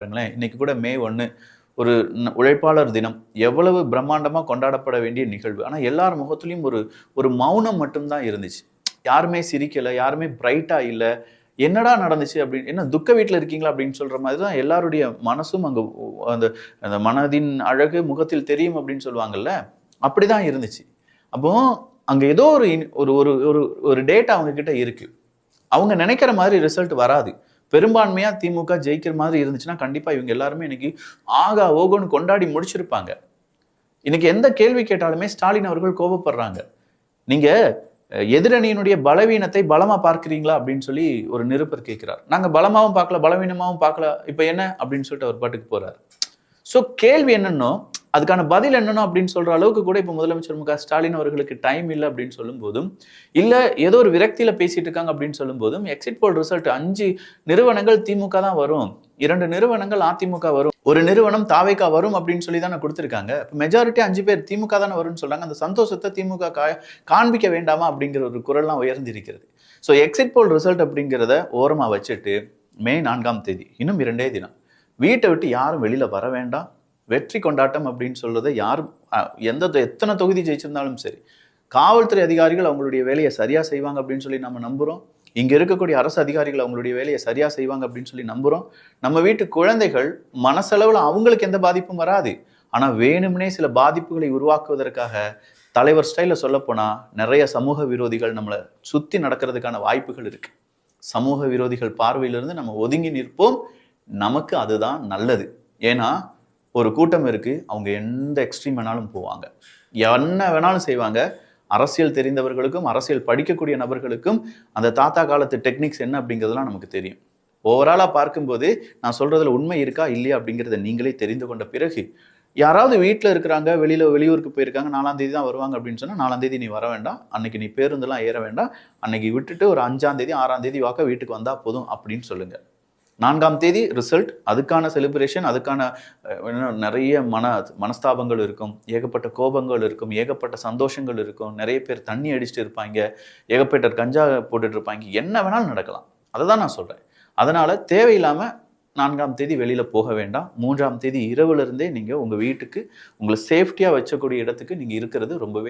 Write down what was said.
பாருங்களேன், இன்னைக்கு கூட மே 1 ஒரு உழைப்பாளர் தினம். எவ்வளவு பிரம்மாண்டமா கொண்டாடப்பட வேண்டிய நிகழ்வு. ஆனா எல்லார் முகத்திலயும் ஒரு ஒரு மௌனம் மட்டும் தான் இருந்துச்சு. யாருமே சிரிக்கல, யாருமே பிரைட்டா இல்ல. என்னடா நடந்துச்சு அப்படின்னு, என்ன துக்க வீட்ல இருக்கீங்களா அப்படின்னு சொல்ற மாதிரி தான் எல்லாருடைய மனசும் அங்க அந்த அந்த மனதின் அழகு முகத்தில் தெரியும் அப்படின்னு சொல்லுவாங்கல்ல. அப்படிதான் இருந்துச்சு. அப்போ அங்க ஏதோ ஒரு ஒரு ஒரு ஒரு ஒரு டேட்டா அவங்க கிட்ட இருக்கு. அவங்க நினைக்கிற மாதிரி ரிசல்ட் வராது. பெரும்பான்மையா திமுக ஜெயிக்கிற மாதிரி இருந்துச்சுன்னா, கண்டிப்பா இவங்க எல்லாருமே இன்னைக்கு ஆகா ஓகோன்னு கொண்டாடி முடிச்சிருப்பாங்க. இன்னைக்கு எந்த கேள்வி கேட்டாலுமே ஸ்டாலின் அவர்கள் கோபப்படுறாங்க. நீங்க எதிரணியினுடைய பலவீனத்தை பலமா பார்க்கிறீங்களா அப்படின்னு சொல்லி ஒரு நிருபர் கேட்கிறார். நாங்க பலமாவும் பார்க்கல, பலவீனமாவும் பார்க்கல. இப்ப என்ன அப்படின்னு சொல்லிட்டு அவர் பாட்டுக்கு போறாரு. சோ கேள்வி என்னன்னோ, அதுக்கான பதில் என்னன்னோ அப்படின்னு சொல்ற அளவுக்கு கூட இப்ப முதலமைச்சர் ஸ்டாலின் அவர்களுக்கு டைம் இல்ல அப்படின்னு சொல்லும் போதும், இல்ல ஏதோ ஒரு விரக்தியில பேசிட்டு இருக்காங்க அப்படின்னு சொல்லும் போதும், எக்ஸிட் போல் ரிசல்ட் 5 நிறுவனங்கள் திமுக தான் வரும். 2 நிறுவனங்கள் அதிமுக வரும். ஒரு நிறுவனம் தாவேகா வரும் அப்படின்னு சொல்லி தானே கொடுத்திருக்காங்க. மெஜாரிட்டி 5 பேர் திமுக தானே வரும்னு சொல்றாங்க. அந்த சந்தோஷத்தை திமுக காண்பிக்க வேண்டாமா அப்படிங்கிற ஒரு குரல்லாம் உயர்ந்திருக்கிறது. ஸோ எக்ஸிட் போல் ரிசல்ட் அப்படிங்கிறத ஓரமா வச்சுட்டு மே 4ஆம் தேதி இன்னும் 2 தினம் வீட்டை விட்டு யாரும் வெளியில வர வேண்டாம். வெற்றி கொண்டாட்டம் அப்படின்னு சொல்றதை யாரும் எத்தனை தொகுதி ஜெயிச்சிருந்தாலும் சரி, காவல்துறை அதிகாரிகள் அவங்களுடைய வேலையை சரியா செய்வாங்க அப்படின்னு சொல்லி நம்ம நம்புறோம். இங்க இருக்கக்கூடிய அரசு அதிகாரிகள் அவங்களுடைய வேலையை சரியா செய்வாங்க அப்படின்னு சொல்லி நம்புறோம். நம்ம வீட்டு குழந்தைகள் மனசளவுல அவங்களுக்கு எந்த பாதிப்பும் வராது. ஆனா வேணும்னே சில பாதிப்புகளை உருவாக்குவதற்காக தலைவர் ஸ்டைல சொல்ல போனா நிறைய சமூக விரோதிகள் நம்மளை சுத்தி நடக்கிறதுக்கான வாய்ப்புகள் இருக்கு. சமூக விரோதிகள் பார்வையிலிருந்து நம்ம ஒதுங்கி நிற்போம். நமக்கு அதுதான் நல்லது. ஏன்னா ஒரு கூட்டம் இருக்கு, அவங்க எந்த எக்ஸ்ட்ரீம் வேணாலும் போவாங்க, என்ன வேணாலும் செய்வாங்க. அரசியல் தெரிந்தவர்களுக்கும் அரசியல் படிக்கக்கூடிய நபர்களுக்கும் அந்த தாத்தா காலத்து டெக்னிக்ஸ் என்ன அப்படிங்கிறதுலாம் நமக்கு தெரியும். ஓவராலா பார்க்கும்போது நான் சொல்றதுல உண்மை இருக்கா இல்லையா அப்படிங்கிறத நீங்களே தெரிந்து கொண்ட பிறகு, யாராவது வீட்டில் இருக்கிறாங்க, வெளியூருக்கு போயிருக்காங்க, 4ஆம் தேதி தான் வருவாங்க அப்படின்னு சொன்னா 4ஆம் தேதி நீ வர வேண்டாம், அன்னைக்கு நீ பேருந்துலாம் ஏற வேண்டாம், அன்னைக்கு விட்டுட்டு ஒரு 5ஆம் தேதி 6ஆம் தேதி வாக்க வீட்டுக்கு வந்தா போதும் அப்படின்னு சொல்லுங்க. 4ஆம் தேதி ரிசல்ட், அதுக்கான செலிப்ரேஷன், அதுக்கான நிறைய மனஸ்தாபங்கள் இருக்கும், ஏகப்பட்ட கோபங்கள் இருக்கும், ஏகப்பட்ட சந்தோஷங்கள் இருக்கும், நிறைய பேர் தண்ணி அடிச்சுட்டு இருப்பாங்க, ஏகப்பட்ட கஞ்சா போட்டுட்டு இருப்பாங்க, என்ன வேணாலும் நடக்கலாம். அதை தான் நான் சொல்றேன். அதனால தேவையில்லாம 4ஆம் தேதி வெளியில போக வேண்டாம். 3ஆம் தேதி இரவுல இருந்தே நீங்க உங்க வீட்டுக்கு உங்களை சேஃப்டியா வச்சக்கூடிய இடத்துக்கு நீங்க இருக்கிறது ரொம்பவே